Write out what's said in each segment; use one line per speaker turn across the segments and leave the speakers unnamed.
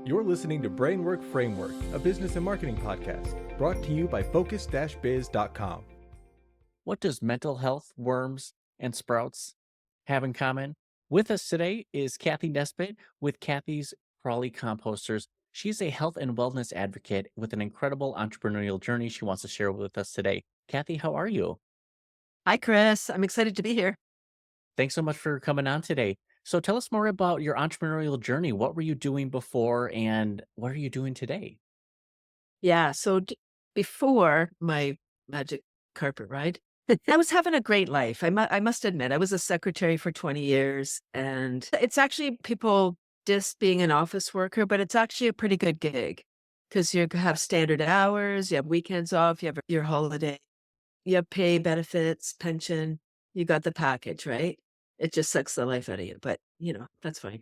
You're listening to Brainwork Framework, a business and marketing podcast, brought to you by focus-biz.com.
What does mental health, worms, and sprouts have in common? With us today is Cathy Nesbitt with Cathy's Crawly Composters. She's a health and wellness advocate with an incredible entrepreneurial journey she wants to share with us today. Cathy, how are you?
Hi, Chris. I'm excited to be here.
Thanks so much for coming on today. So tell us more about your entrepreneurial journey. What were you doing before and what are you doing today?
Yeah. Before my magic carpet ride, I was having a great life. I must admit, I was a secretary for 20 years. And it's actually people diss being an office worker, but it's actually a pretty good gig because you have standard hours, you have weekends off, you have your holiday, you have pay, benefits, pension, you got the package, right? It just sucks the life out of you, but that's fine.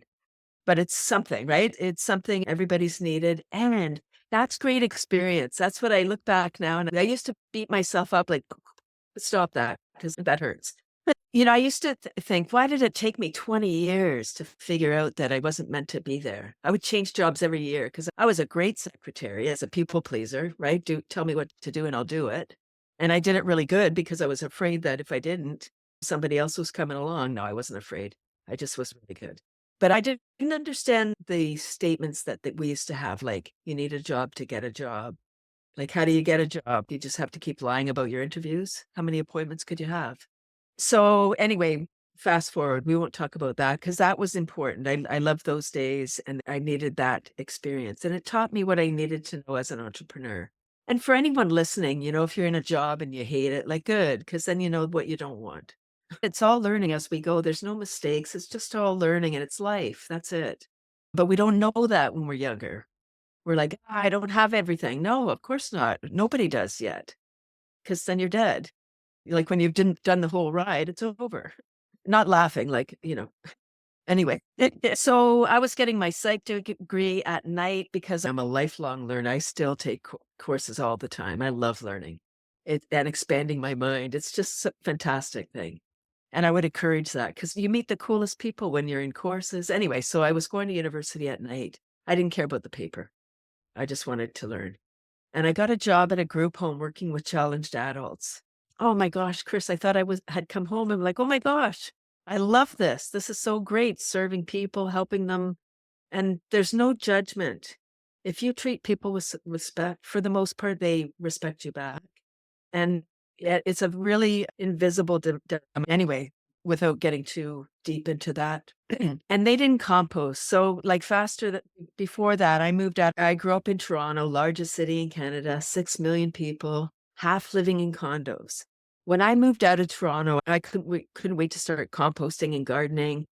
But it's something, right? It's something everybody's needed, and that's great experience. That's what I look back now, and I used to beat myself up like, "Stop that, because that hurts." But, I used to think, "Why did it take me 20 years to figure out that I wasn't meant to be there?" I would change jobs every year because I was a great secretary as a people pleaser, right? Tell me what to do and I'll do it. And I did it really good because I was afraid that if I didn't, somebody else was coming along. No, I wasn't afraid. I just was really good. But I didn't understand the statements that we used to have, like, you need a job to get a job. Like, how do you get a job? You just have to keep lying about your interviews? How many appointments could you have? So anyway, fast forward, we won't talk about that because that was important. I love those days and I needed that experience. And it taught me what I needed to know as an entrepreneur. And for anyone listening, if you're in a job and you hate it, like good, because then you know what you don't want. It's all learning as we go. There's no mistakes. It's just all learning and it's life. That's it. But we don't know that when we're younger. We're like, I don't have everything. No, of course not. Nobody does yet. Because then you're dead. Like when you've done the whole ride, it's over. Not laughing, anyway. So I was getting my psych degree at night because I'm a lifelong learner. I still take courses all the time. I love learning and expanding my mind. It's just a fantastic thing. And I would encourage that because you meet the coolest people when you're in courses. Anyway, so I was going to university at night. I didn't care about the paper. I just wanted to learn. And I got a job at a group home working with challenged adults. Oh my gosh, Chris, I thought had come home and like, oh my gosh, I love this. This is so great, serving people, helping them. And there's no judgment. If you treat people with respect, for the most part, they respect you back. And it's a really invisible, anyway, without getting too deep into that. And they didn't compost. So like before that, I moved out. I grew up in Toronto, largest city in Canada, 6 million people, half living in condos. When I moved out of Toronto, I couldn't wait to start composting and gardening.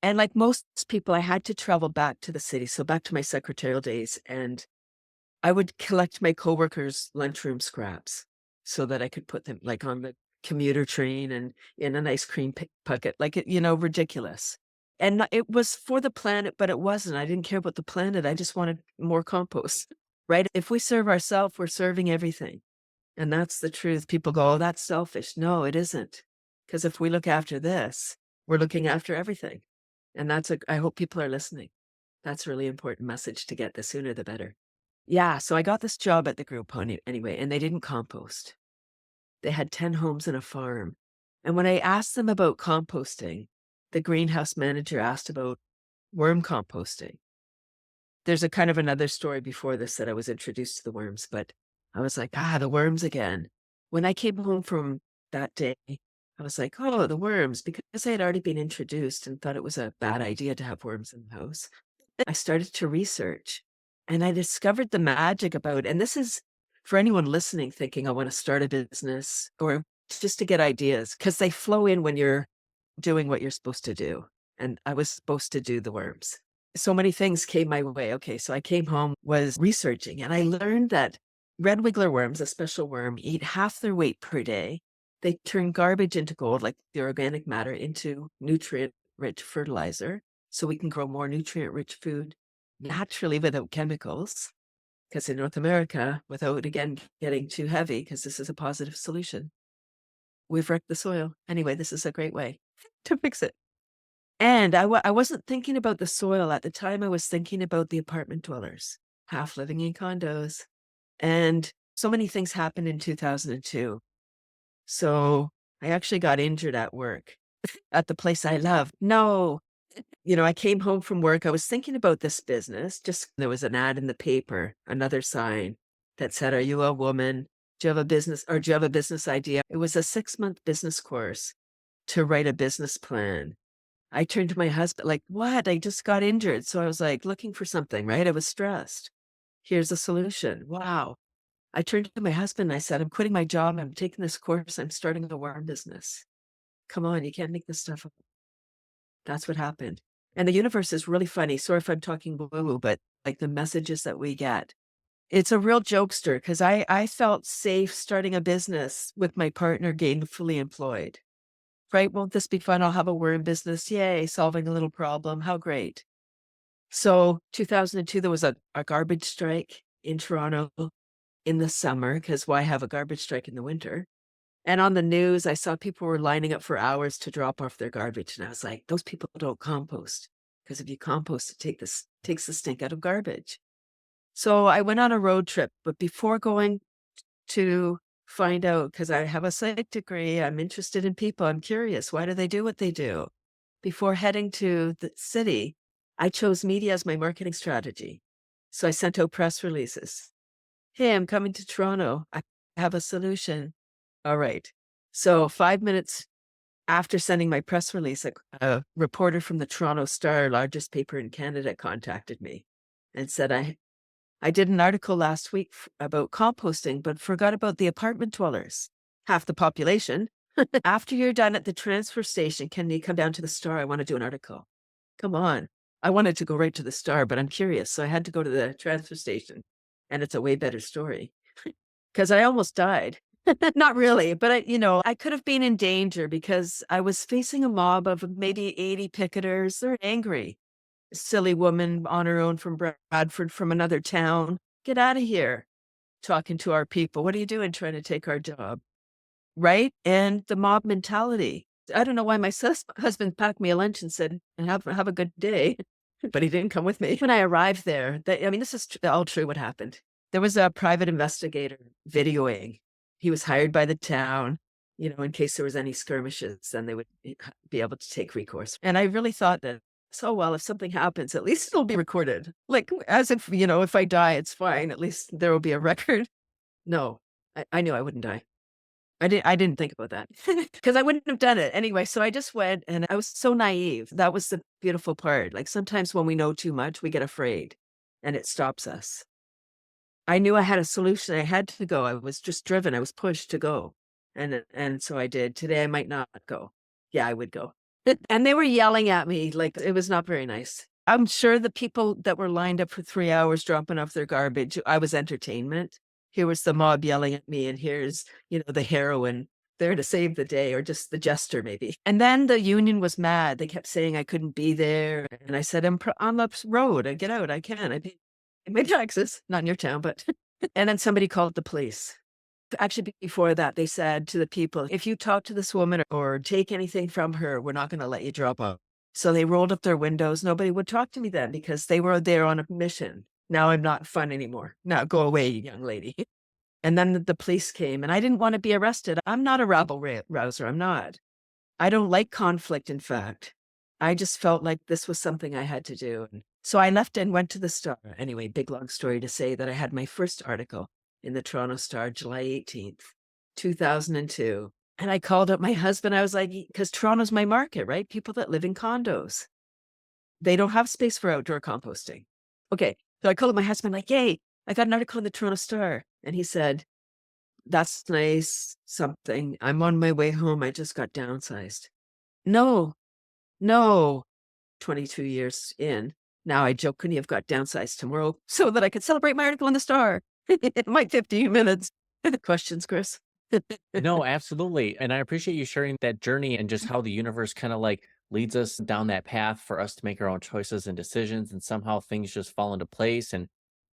And like most people, I had to travel back to the city. So back to my secretarial days. And I would collect my coworkers' lunchroom scraps so that I could put them like on the commuter train and in an ice cream bucket, ridiculous. And it was for the planet, but it wasn't. I didn't care about the planet. I just wanted more compost, right? If we serve ourselves, we're serving everything. And that's the truth. People go, oh, that's selfish. No, it isn't. Because if we look after this, we're looking after everything. And I hope people are listening. That's a really important message to get. The sooner, the better. Yeah, so I got this job at the group home anyway, and they didn't compost. They had 10 homes and a farm. And when I asked them about composting, the greenhouse manager asked about worm composting. There's a kind of another story before this that I was introduced to the worms, but I was like, the worms again. When I came home from that day, I was like, oh, the worms, because I had already been introduced and thought it was a bad idea to have worms in the house. I started to research. And I discovered the magic about, and this is for anyone listening thinking, I want to start a business or just to get ideas, because they flow in when you're doing what you're supposed to do. And I was supposed to do the worms. So many things came my way. Okay, so I came home, was researching, and I learned that red wiggler worms, a special worm, eat half their weight per day. They turn garbage into gold, like the organic matter, into nutrient-rich fertilizer, so we can grow more nutrient-rich food naturally without chemicals, because in North America, without, again, getting too heavy, because this is a positive solution, we've wrecked the soil. Anyway, this is a great way to fix it. And I wasn't thinking about the soil at the time. I was thinking about the apartment dwellers, half living in condos. And so many things happened in 2002. So I actually got injured at work at the place I love. No, I came home from work. I was thinking about this business. Just there was an ad in the paper, another sign that said, "Are you a woman? Do you have a business or do you have a business idea?" It was a 6-month business course to write a business plan. I turned to my husband, like, "What? I just got injured." So I was like looking for something, right? I was stressed. Here's a solution. Wow. I turned to my husband and I said, "I'm quitting my job. I'm taking this course. I'm starting a worm business. Come on, you can't make this stuff up." That's what happened. And the universe is really funny. Sorry if I'm talking woo-woo, but like the messages that we get. It's a real jokester because I felt safe starting a business with my partner gainfully employed. Right? Won't this be fun? I'll have a worm business. Yay, solving a little problem. How great. So 2002, there was a garbage strike in Toronto in the summer because why have a garbage strike in the winter? And on the news, I saw people were lining up for hours to drop off their garbage. And I was like, those people don't compost because if you compost, it takes the stink out of garbage. So I went on a road trip, but before going to find out, because I have a psych degree, I'm interested in people, I'm curious, why do they do what they do? Before heading to the city, I chose media as my marketing strategy. So I sent out press releases. "Hey, I'm coming to Toronto. I have a solution." All right. So 5 minutes after sending my press release, a reporter from the Toronto Star, largest paper in Canada, contacted me and said, I did an article last week about composting, but forgot about the apartment dwellers, half the population. After you're done at the transfer station, can you come down to the Star? I want to do an article." Come on. I wanted to go right to the Star, but I'm curious. So I had to go to the transfer station, and it's a way better story because I almost died. Not really, but I could have been in danger because I was facing a mob of maybe 80 picketers. They're angry. Silly woman on her own from Bradford, from another town. "Get out of here." Talking to our people. "What are you doing trying to take our job?" Right? And the mob mentality. I don't know why my husband packed me a lunch and said, "And have a good day." But he didn't come with me. When I arrived there, this is all true what happened. There was a private investigator videoing. He was hired by the town, in case there was any skirmishes, then they would be able to take recourse. And I really thought that, so well, if something happens, at least it'll be recorded. Like as if, if I die, it's fine. At least there will be a record. No, I knew I wouldn't die. I didn't think about that because I wouldn't have done it anyway. So I just went and I was so naive. That was the beautiful part. Like sometimes when we know too much, we get afraid and it stops us. I knew I had a solution. I had to go. I was just driven. I was pushed to go. And so I did. Today I might not go. Yeah, I would go. And they were yelling at me like it was not very nice. I'm sure the people that were lined up for 3 hours dropping off their garbage, I was entertainment. Here was the mob yelling at me, and here's, the heroine there to save the day, or just the jester maybe. And then the union was mad. They kept saying I couldn't be there. And I said, I'm on the road. I get out. I can. I pay my taxes, not in your town, but. And then somebody called the police. Actually, before that, they said to the people, if you talk to this woman or take anything from her, we're not going to let you drop off. So they rolled up their windows. Nobody would talk to me then because they were there on a mission. Now I'm not fun anymore. Now go away, young lady. And then the police came and I didn't want to be arrested. I'm not a rabble rouser. I'm not. I don't like conflict, in fact. I just felt like this was something I had to do. So I left and went to the Star. Anyway, big long story to say that I had my first article in the Toronto Star, July 18th, 2002. And I called up my husband. I was like, because Toronto's my market, right? People that live in condos. They don't have space for outdoor composting. Okay. So I called up my husband like, hey, I got an article in the Toronto Star. And he said, that's nice, something. I'm on my way home. I just got downsized. No. 22 years in. Now I joke, couldn't you have got downsized tomorrow so that I could celebrate my article in the Star? It might 15 minutes. Questions, Chris?
No, absolutely. And I appreciate you sharing that journey and just how the universe kind of like leads us down that path for us to make our own choices and decisions. And somehow things just fall into place. And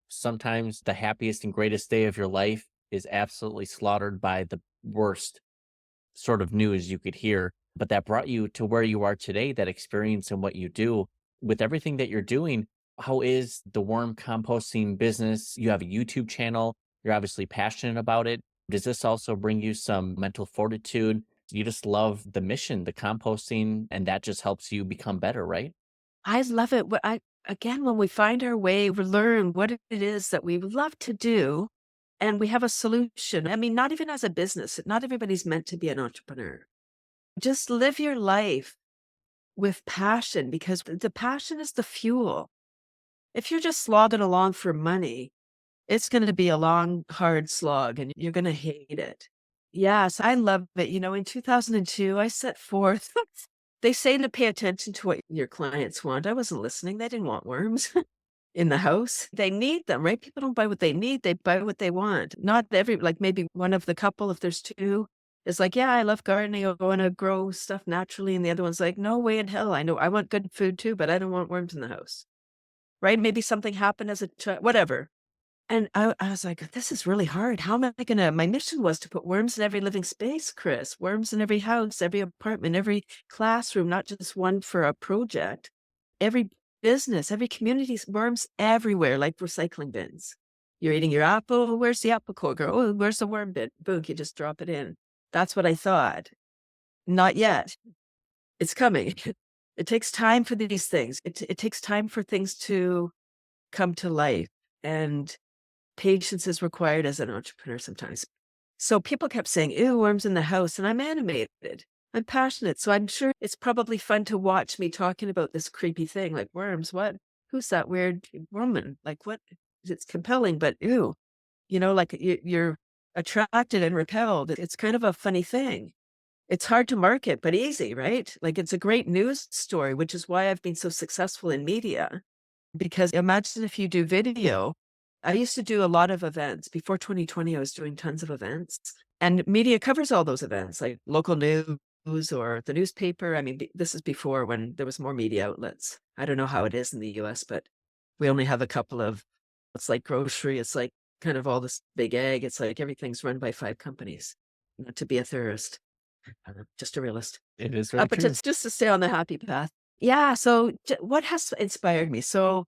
sometimes the happiest and greatest day of your life is absolutely slaughtered by the worst sort of news you could hear. but that brought you to where you are today, that experience and what you do. With everything that you're doing, how is the worm composting business? You have a YouTube channel. You're obviously passionate about it. Does this also bring you some mental fortitude? You just love the mission, the composting, and that just helps you become better, right?
I love it. Again, when we find our way, we learn what it is that we love to do, and we have a solution. I mean, not even as a business, not everybody's meant to be an entrepreneur. Just live your life with passion because the passion is the fuel. If you're just slogging along for money, it's going to be a long, hard slog and you're going to hate it. Yes, I love it. In 2002, I set forth. They say to pay attention to what your clients want. I wasn't listening. They didn't want worms in the house. They need them, right? People don't buy what they need. They buy what they want. Not like maybe one of the couple, if there's two, is like, yeah, I love gardening. I want to grow stuff naturally. And the other one's like, no way in hell. I know I want good food too, but I don't want worms in the house. Right? Maybe something happened as a child, whatever. And I was like, this is really hard. How am I going to? My mission was to put worms in every living space, Chris. Worms in every house, every apartment, every classroom, not just one for a project. Every business, every community, worms everywhere, like recycling bins. You're eating your apple. Where's the apple core? Oh, where's the worm bin? Boom, you just drop it in. That's what I thought. Not yet. It's coming. It takes time for these things. It takes time for things to come to life. And patience is required as an entrepreneur sometimes. So people kept saying, ew, worms in the house. And I'm animated. I'm passionate. So I'm sure it's probably fun to watch me talking about this creepy thing like worms. What? Who's that weird woman? Like what? It's compelling, but ew, like you're attracted and repelled. It's kind of a funny thing. It's hard to market, but easy, right? Like it's a great news story, which is why I've been so successful in media. Because imagine if you do video. I used to do a lot of events. Before 2020, I was doing tons of events. And media covers all those events, like local news or the newspaper. I mean, this is before when there was more media outlets. I don't know how it is in the US, but we only have a couple of, it's like grocery. It's like kind of all this big ag. It's like everything's run by 5 companies. Not to be a theorist, just a realist.
It is very
But
true.
just to stay on the happy path. Yeah. So what has inspired me? So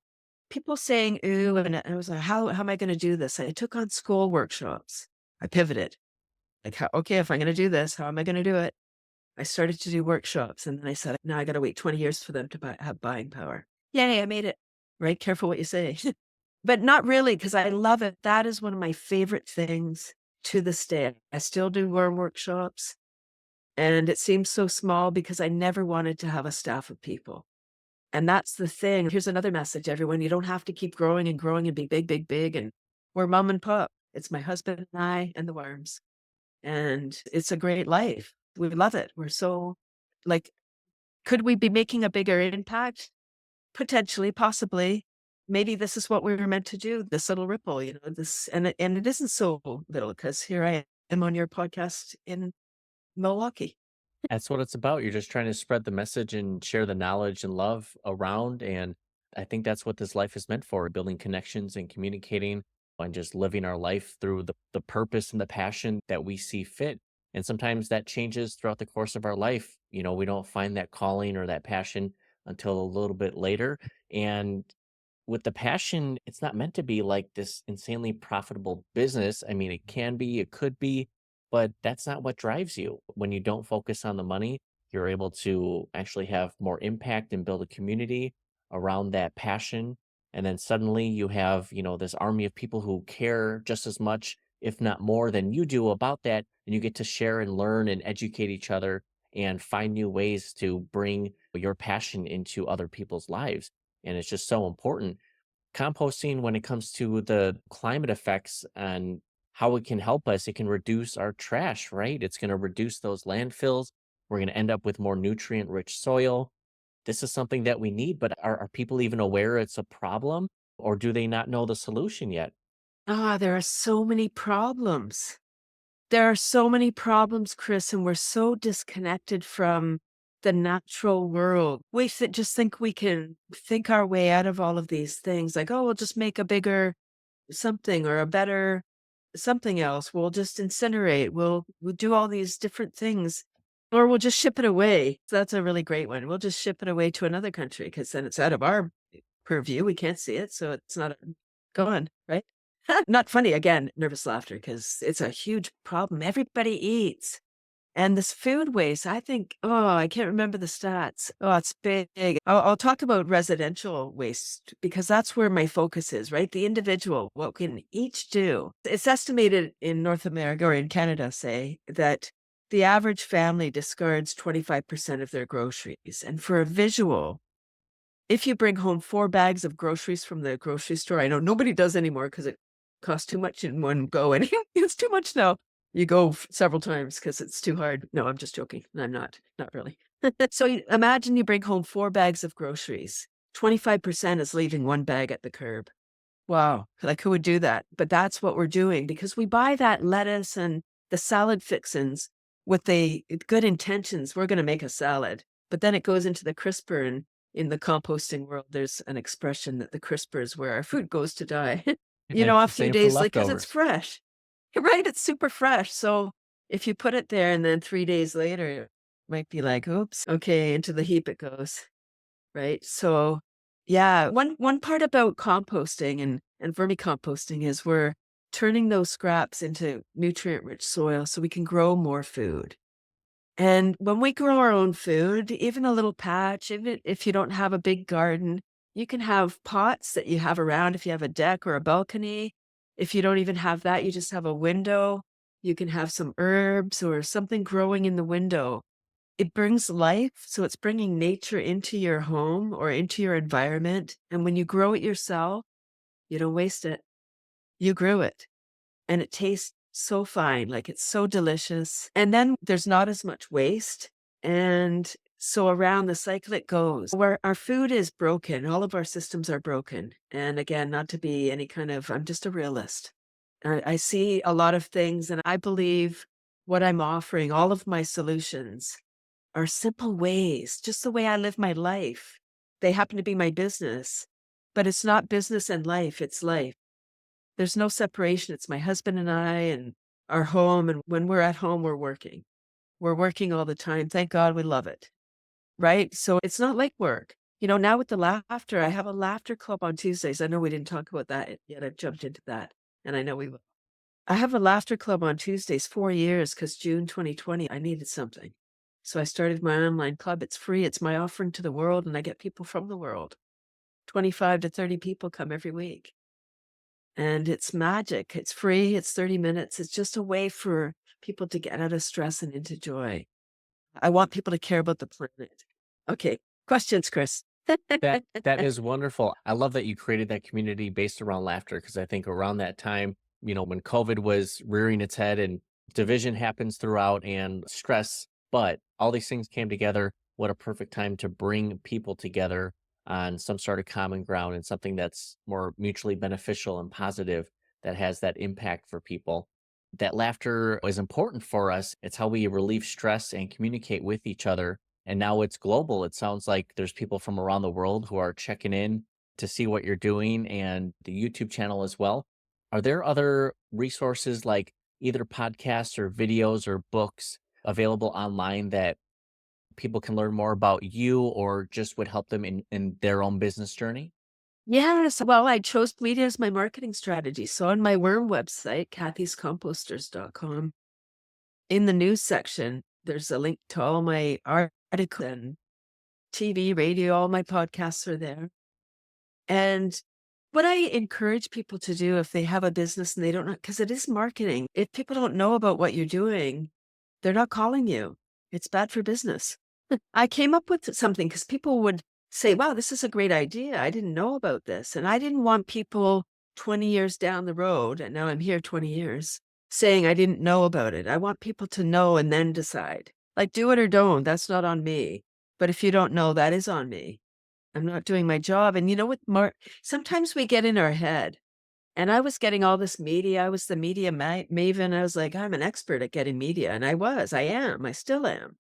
people saying, ooh, and I was like, how am I going to do this? I took on school workshops. I pivoted. Like, okay, if I'm going to do this, how am I going to do it? I started to do workshops. And then I said, now I got to wait 20 years for them to have buying power. Yay, I made it. Right? Careful what you say. But not really, because I love it. That is one of my favorite things to this day. I still do worm workshops. And it seems so small because I never wanted to have a staff of people. And that's the thing. Here's another message, everyone. You don't have to keep growing and growing and be big, big, big. And we're mom and pop. It's my husband and I and the worms. And it's a great life. We love it. We're so like, could we be making a bigger impact? Potentially, possibly. Maybe this is what we were meant to do, this little ripple, this, and it isn't so little because here I am on your podcast in Milwaukee.
That's what it's about. You're just trying to spread the message and share the knowledge and love around. And I think that's what this life is meant for, building connections and communicating and just living our life through the purpose and the passion that we see fit. And sometimes that changes throughout the course of our life. We don't find that calling or that passion until a little bit later. And with the passion, it's not meant to be like this insanely profitable business. I mean, it can be, it could be, but that's not what drives you. When you don't focus on the money, you're able to actually have more impact and build a community around that passion. And then suddenly you have, this army of people who care just as much, if not more than you do about that. And you get to share and learn and educate each other and find new ways to bring your passion into other people's lives. And it's just so important. Composting, when it comes to the climate effects and how it can help us, it can reduce our trash, right? It's going to reduce those landfills. We're going to end up with more nutrient rich soil. This is something that we need, but are people even aware it's a problem, or do they not know the solution yet?
There are so many problems. There are so many problems, Chris, and we're so disconnected from the natural world. We just think we can think our way out of all of these things. Like, oh, we'll just make a bigger something or a better something else. We'll just incinerate. We'll do all these different things. Or we'll just ship it away. So that's a really great one. We'll just ship it away to another country because then it's out of our purview. We can't see it. So it's not gone, right? Not funny. Again, nervous laughter because it's a huge problem. Everybody eats. And this food waste, I think, I can't remember the stats. Oh, it's big. I'll talk about residential waste because that's where my focus is, right? The individual, what we can each do. It's estimated in North America or in Canada, say, that the average family discards 25% of their groceries. And for a visual, if you bring home 4 bags of groceries from the grocery store, I know nobody does anymore because it costs too much in one go. And it's too much now. You go several times because it's too hard. No, I'm just joking. I'm not really. So imagine you bring home 4 bags of groceries. 25% is leaving 1 bag at the curb. Wow. Like who would do that? But that's what we're doing because we buy that lettuce and the salad fixins with the good intentions. We're going to make a salad, but then it goes into the crisper, and in the composting world, there's an expression that the crisper is where our food goes to die.
And
A
it's the
few
same for
days later because it's
leftovers.
fresh. Right, it's super fresh. So if you put it there and then 3 days later, it might be like, oops, okay, into the heap it goes. Right. So yeah, one part about composting and vermicomposting is we're turning those scraps into nutrient-rich soil so we can grow more food. And when we grow our own food, even a little patch, even if you don't have a big garden, you can have pots that you have around if you have a deck or a balcony. If you don't even have that, you just have a window. You can have some herbs or something growing in the window. It brings life, so it's bringing nature into your home or into your environment. And when you grow it yourself, you don't waste it. You grew it. And it tastes so fine, like it's so delicious. And then there's not as much waste. And so around the cycle it goes. Where our food is broken, all of our systems are broken. And again, not to be any kind of, I'm just a realist. I see a lot of things, and I believe what I'm offering, all of my solutions, are simple ways, just the way I live my life. They happen to be my business, but it's not business and life, it's life. There's no separation. It's my husband and I and our home. And when we're at home, we're working. We're working all the time. Thank God we love it. Right. So it's not like work. Now with the laughter, I have a laughter club on Tuesdays. I know we didn't talk about that yet. I've jumped into that. And I know we will. I have a laughter club on Tuesdays 4 years because June 2020, I needed something. So I started my online club. It's free. It's my offering to the world. And I get people from the world. 25 to 30 people come every week. And it's magic. It's free. It's 30 minutes. It's just a way for people to get out of stress and into joy. I want people to care about the planet. Okay. Questions, Chris?
That is wonderful. I love that you created that community based around laughter because I think around that time, when COVID was rearing its head and division happens throughout and stress, but all these things came together. What a perfect time to bring people together on some sort of common ground and something that's more mutually beneficial and positive that has that impact for people. That laughter is important for us. It's how we relieve stress and communicate with each other. And now it's global. It sounds like there's people from around the world who are checking in to see what you're doing and the YouTube channel as well. Are there other resources like either podcasts or videos or books available online that people can learn more about you or just would help them in their own business journey?
Yes. Well, I chose media as my marketing strategy. So on my worm website, Cathy'sComposters.com, in the news section, there's a link to all my articles and TV, radio, all my podcasts are there. And what I encourage people to do if they have a business and they don't know, because it is marketing, if people don't know about what you're doing, they're not calling you. It's bad for business. I came up with something because people would say, wow, this is a great idea. I didn't know about this. And I didn't want people 20 years down the road, and now I'm here 20 years, saying I didn't know about it. I want people to know and then decide. Like, do it or don't. That's not on me. But if you don't know, that is on me. I'm not doing my job. And what, sometimes we get in our head. And I was getting all this media. I was the media maven. I was like, I'm an expert at getting media. And I am, I still am.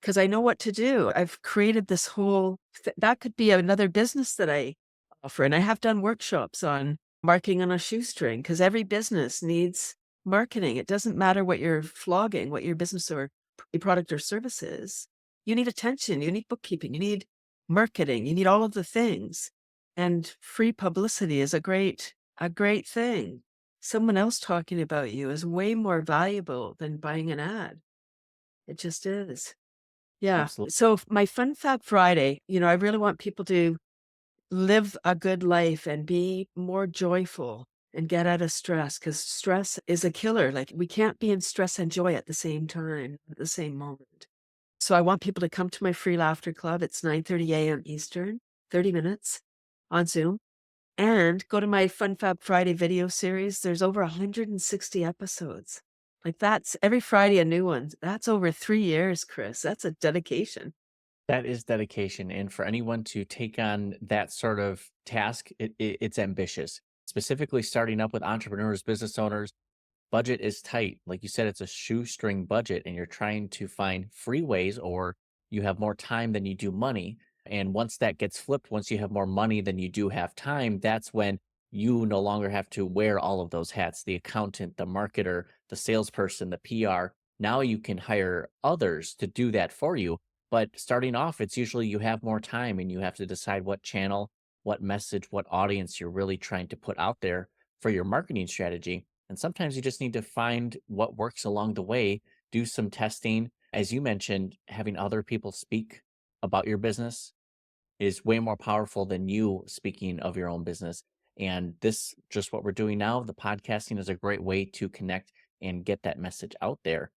Because I know what to do. I've created this whole, that could be another business that I offer. And I have done workshops on marketing on a shoestring because every business needs marketing. It doesn't matter what you're flogging, what your business or a product or service is, you need attention, you need bookkeeping, you need marketing, you need all of the things. And free publicity is a great thing. Someone else talking about you is way more valuable than buying an ad. It just is. Yeah.
Absolutely.
So my Fun Fact Friday, I really want people to live a good life and be more joyful and get out of stress, because stress is a killer. Like, we can't be in stress and joy at the same time, at the same moment. So I want people to come to my free laughter club. It's 9:30 a.m. Eastern, 30 minutes on Zoom. And go to my Fun Fab Friday video series. There's over 160 episodes. Like, that's every Friday a new one. That's over 3 years, Chris. That's a dedication.
That is dedication. And for anyone to take on that sort of task, it's ambitious. Specifically, starting up with entrepreneurs, business owners, budget is tight. Like you said, it's a shoestring budget, and you're trying to find free ways, or you have more time than you do money. And once that gets flipped, once you have more money than you do have time, that's when you no longer have to wear all of those hats: the accountant, the marketer, the salesperson, the PR. Now you can hire others to do that for you. But starting off, it's usually you have more time and you have to decide what channel, what message, what audience you're really trying to put out there for your marketing strategy. And sometimes you just need to find what works along the way, do some testing. As you mentioned, having other people speak about your business is way more powerful than you speaking of your own business. And this, just what we're doing now, the podcasting is a great way to connect and get that message out there.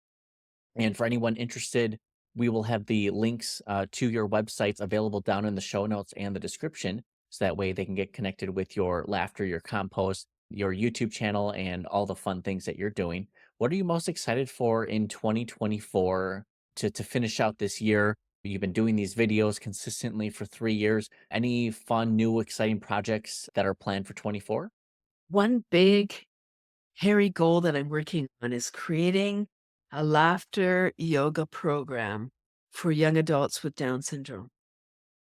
And for anyone interested, we will have the links to your websites available down in the show notes and the description. So that way they can get connected with your laughter, your compost, your YouTube channel, and all the fun things that you're doing. What are you most excited for in 2024 to finish out this year? You've been doing these videos consistently for 3 years. Any fun, new, exciting projects that are planned for 24?
One big, hairy goal that I'm working on is creating a laughter yoga program for young adults with Down syndrome,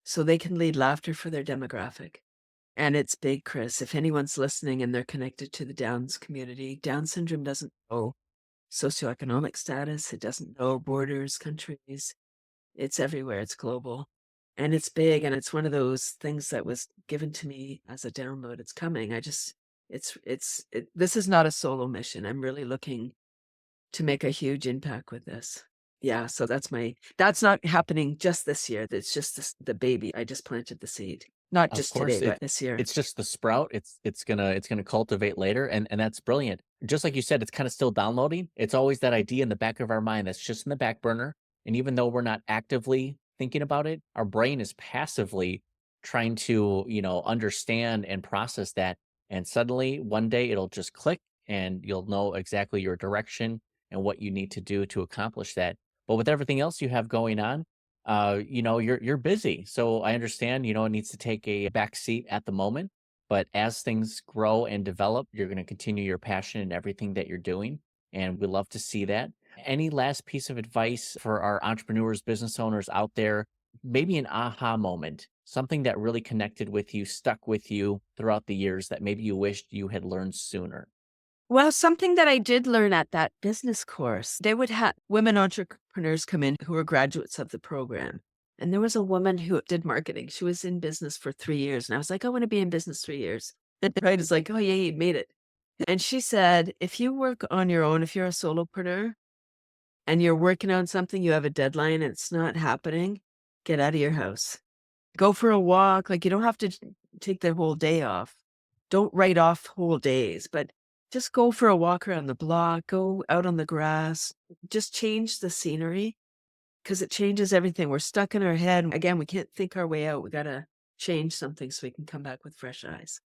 so they can lead laughter for their demographic. And it's big, Chris. If anyone's listening and they're connected to the Downs community, Down syndrome doesn't know socioeconomic status. It doesn't know borders, countries. It's everywhere. It's global. And it's big. And it's one of those things that was given to me as a download. It's coming. This is not a solo mission. I'm really looking to make a huge impact with this. Yeah. So that's not happening just this year. It's just the baby. I just planted the seed. Not
Of
just
course,
today, but this year.
it's just the sprout. It's gonna cultivate later, and that's brilliant. Just like you said, it's kind of still downloading. It's always that idea in the back of our mind that's just in the back burner, and even though we're not actively thinking about it, our brain is passively trying to, understand and process that. And suddenly, one day, it'll just click, and you'll know exactly your direction and what you need to do to accomplish that. But with everything else you have going on, you're busy. So I understand, it needs to take a back seat at the moment. But as things grow and develop, you're going to continue your passion in everything that you're doing. And we love to see that. Any last piece of advice for our entrepreneurs, business owners out there? Maybe an aha moment, something that really connected with you, stuck with you throughout the years that maybe you wished you had learned sooner.
Well, something that I did learn at that business course, they would have women entrepreneurs come in who were graduates of the program. And there was a woman who did marketing. She was in business for 3 years. And I was like, I want to be in business 3 years. And right is like, oh, yeah, you made it. And she said, if you work on your own, if you're a solopreneur and you're working on something, you have a deadline and it's not happening, get out of your house. Go for a walk. Like, you don't have to take the whole day off. Don't write off whole days, but just go for a walk around the block, go out on the grass, just change the scenery, because it changes everything. We're stuck in our head. Again, we can't think our way out. We got to change something so we can come back with fresh eyes.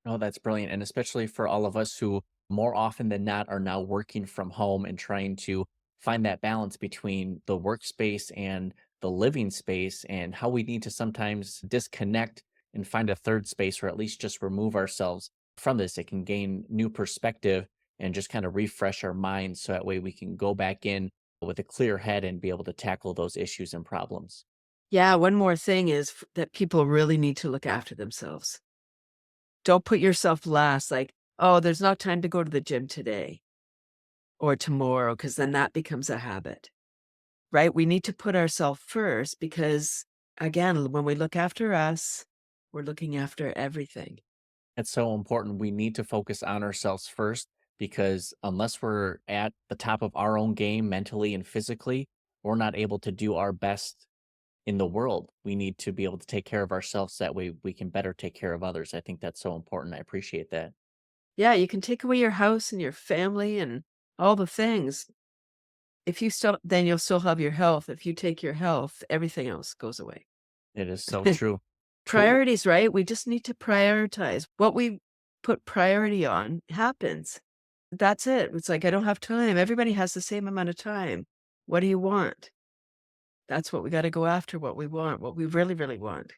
Oh, that's brilliant. And especially for all of us who more often than not are now working from home and trying to find that balance between the workspace and the living space, and how we need to sometimes disconnect and find a third space, or at least just remove ourselves from this. It can gain new perspective and just kind of refresh our minds, so that way we can go back in with a clear head and be able to tackle those issues and problems.
Yeah, one more thing is that people really need to look after themselves. Don't put yourself last, like, oh, there's not time to go to the gym today or tomorrow, because then that becomes a habit. right? We need to put ourselves first because, again, when we look after us, we're looking after everything.
It's so important. We need to focus on ourselves first because unless we're at the top of our own game mentally and physically, we're not able to do our best in the world. We need to be able to take care of ourselves. That way we can better take care of others. I think that's so important. I appreciate that.
Yeah, you can take away your house and your family and all the things. If you still, then you'll still have your health. If you take your health, everything else goes away.
It is so true. Cool.
Priorities, right? We just need to prioritize. What we put priority on happens. That's it. It's like, I don't have time. Everybody has the same amount of time. What do you want? That's what we got to go after, what we want, what we really, really want.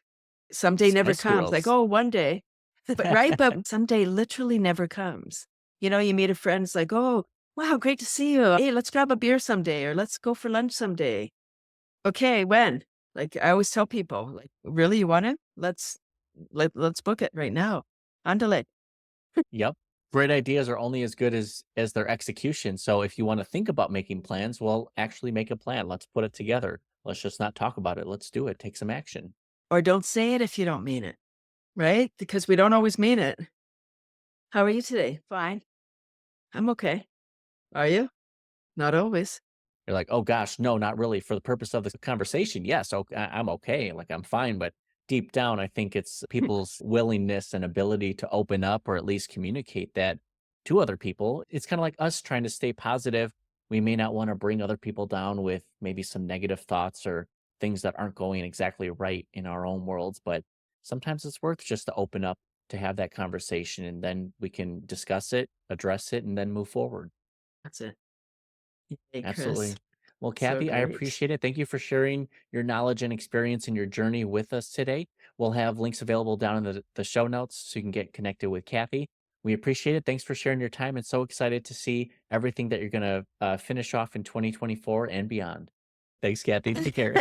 Someday never
Spice
comes. Like,
Girls.
oh, one day. But right, but someday literally never comes. You meet a friend, it's like, oh, wow, great to see you. Hey, let's grab a beer someday, or let's go for lunch someday. Okay, when? Like I always tell people, like, really, you want it? Let's book it right now. Andale.
Yep. Great ideas are only as good as their execution. So if you want to think about making plans, well, actually make a plan. Let's put it together. Let's just not talk about it. Let's do it. Take some action.
Or don't say it if you don't mean it, right? Because we don't always mean it. How are you today? Fine. I'm okay. Are you? Not always.
You're like, oh gosh, no, not really. For the purpose of the conversation, yes, okay, I'm okay. Like I'm fine. But deep down, I think it's people's willingness and ability to open up or at least communicate that to other people. It's kind of like us trying to stay positive. We may not want to bring other people down with maybe some negative thoughts or things that aren't going exactly right in our own worlds. But sometimes it's worth just to open up to have that conversation and then we can discuss it, address it, and then move forward.
That's it. Hey, Chris.
Absolutely. Well,
So
Kathy, I
great.
appreciate it. Thank you for sharing your knowledge and experience and your journey with us today. We'll have links available down in the show notes so you can get connected with Kathy. We appreciate it. Thanks for sharing your time and so excited to see everything that you're going to finish off in 2024 and beyond. Thanks, Kathy. Take care.